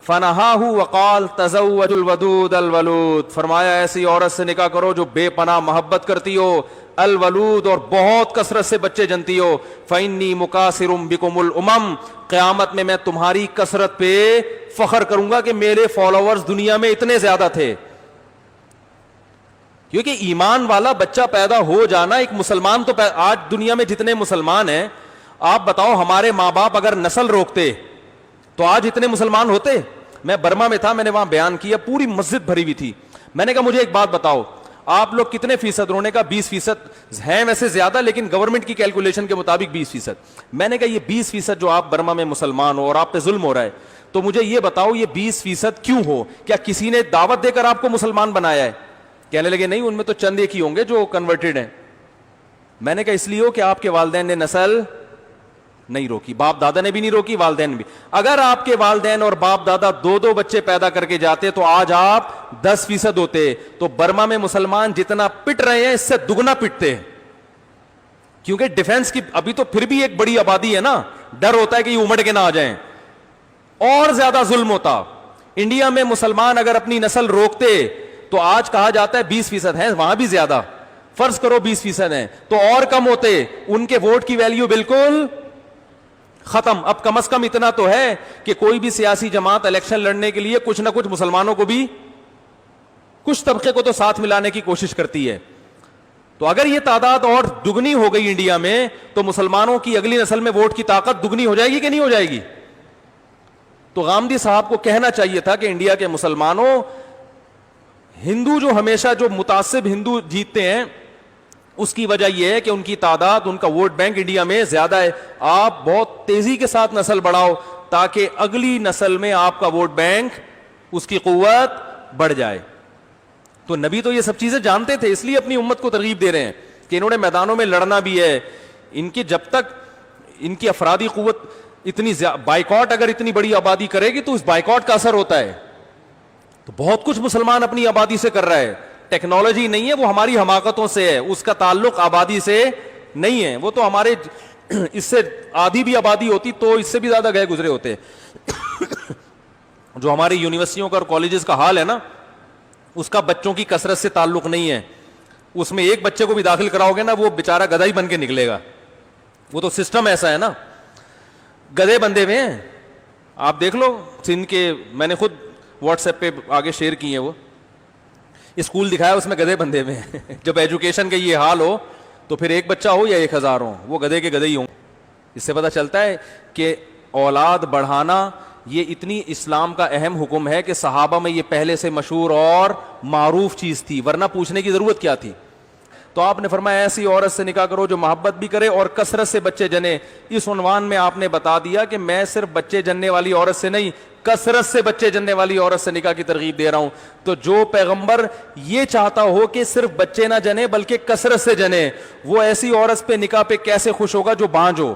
فنہاہ وقال تزوج الودود الولود، فرمایا ایسی عورت سے نکاح کرو جو بے پناہ محبت کرتی ہو، الولود اور بہت کثرت سے بچے جنتی ہو، فإنی مکاثر بکم الامم، قیامت میں تمہاری کثرت پہ فخر کروں گا کہ میرے فالوورز دنیا میں اتنے زیادہ تھے. کیونکہ ایمان والا بچہ پیدا ہو جانا ایک مسلمان تو آج دنیا میں جتنے مسلمان ہیں آپ بتاؤ، ہمارے ماں باپ اگر نسل روکتے تو آج اتنے مسلمان ہوتے؟ میں برما میں تھا، میں نے وہاں بیان کیا، پوری مسجد بھری ہوئی تھی. میں نے کہا مجھے ایک بات بتاؤ، آپ لوگ کتنے فیصد؟ انہوں نے کہا 20% ہیں، ویسے زیادہ لیکن گورنمنٹ کی کیلکولیشن کے مطابق 20%. میں نے کہا یہ 20% جو آپ برما میں مسلمان ہو اور آپ پہ ظلم ہو رہا ہے، تو مجھے یہ بتاؤ یہ 20% کیوں ہو؟ کیا کسی نے دعوت دے کر آپ کو مسلمان بنایا ہے؟ کہنے لگے نہیں، ان میں تو چند ایک ہی ہوں گے جو کنورٹڈ ہیں. میں نے کہا اس لیے ہو کہ آپ کے والدین نے نسل نہیں روکی، باپ دادا نے بھی نہیں روکی، والدین بھی. اگر آپ کے والدین اور باپ دادا دو بچے پیدا کر کے جاتے تو آج آپ 10% ہوتے. تو برما میں مسلمان جتنا پٹ رہے ہیں اس سے دگنا پٹتے ہیں، کیونکہ ڈیفنس کی ابھی تو پھر بھی ایک بڑی آبادی ہے نا، ڈر ہوتا ہے کہ یہ امڑ کے نہ آ جائیں، اور زیادہ ظلم ہوتا. انڈیا میں مسلمان اگر اپنی نسل روکتے تو آج کہا جاتا ہے 20% ہیں، وہاں بھی زیادہ، فرض کرو 20% ہیں تو اور کم ہوتے، ان کے ووٹ کی ویلیو بالکل ختم. اب کم از کم اتنا تو ہے کہ کوئی بھی سیاسی جماعت الیکشن لڑنے کے لیے کچھ نہ کچھ مسلمانوں کو بھی، کچھ طبقے کو تو ساتھ ملانے کی کوشش کرتی ہے. تو اگر یہ تعداد اور دگنی ہو گئی انڈیا میں تو مسلمانوں کی اگلی نسل میں ووٹ کی طاقت دگنی ہو جائے گی کہ نہیں ہو جائے گی؟ تو غامدی صاحب کو کہنا چاہیے تھا کہ انڈیا کے مسلمانوں، ہندو جو ہمیشہ جو متعصب ہندو جیتتے ہیں اس کی وجہ یہ ہے کہ ان کی تعداد، ان کا ووٹ بینک انڈیا میں زیادہ ہے. آپ بہت تیزی کے ساتھ نسل بڑھاؤ تاکہ اگلی نسل میں آپ کا ووٹ بینک، اس کی قوت بڑھ جائے. تو نبی تو یہ سب چیزیں جانتے تھے، اس لیے اپنی امت کو ترغیب دے رہے ہیں کہ انہوں نے میدانوں میں لڑنا بھی ہے. ان کی جب تک ان کی افرادی قوت اتنی بائیکاٹ اگر اتنی بڑی آبادی کرے گی تو اس بائیکاٹ کا اثر ہوتا ہے. تو بہت کچھ مسلمان اپنی آبادی سے کر رہا ہے. ٹیکنالوجی نہیں ہے، وہ ہماری حماقتوں سے ہے، اس کا تعلق آبادی سے نہیں ہے. وہ تو ہمارے اس سے آدھی بھی آبادی ہوتی تو اس سے بھی زیادہ گئے گزرے ہوتے. جو ہماری یونیورسٹیوں کا اور کالجز کا حال ہے نا، اس کا بچوں کی کثرت سے تعلق نہیں ہے. اس میں ایک بچے کو بھی داخل کراؤ گے نا وہ بیچارہ گدھا ہی بن کے نکلے گا. وہ تو سسٹم ایسا ہے نا، گدھے بندے میں ہیں. آپ دیکھ لو سندھ کے، میں نے خود واٹس ایپ پہ آگے شیئر کی ہیں، وہ اسکول دکھایا اس میں گدھے بندے میں. جب ایجوکیشن کا یہ حال ہو تو پھر ایک بچہ ہو یا 1000 ہو، وہ گدھے کے گدھے ہی ہوں. اس سے پتہ چلتا ہے کہ اولاد بڑھانا یہ اتنی اسلام کا اہم حکم ہے کہ صحابہ میں یہ پہلے سے مشہور اور معروف چیز تھی، ورنہ پوچھنے کی ضرورت کیا تھی. تو آپ نے فرمایا ایسی عورت سے نکاح کرو جو محبت بھی کرے اور کثرت سے بچے جنے. اس عنوان میں آپ نے بتا دیا کہ میں صرف بچے جننے والی عورت سے نہیں، کثرت سے بچے جننے والی عورت سے نکاح کی ترغیب دے رہا ہوں. تو جو پیغمبر یہ چاہتا ہو کہ صرف بچے نہ جنے بلکہ کثرت سے جنے، وہ ایسی عورت پہ نکاح پہ کیسے خوش ہوگا جو بانجھ ہو.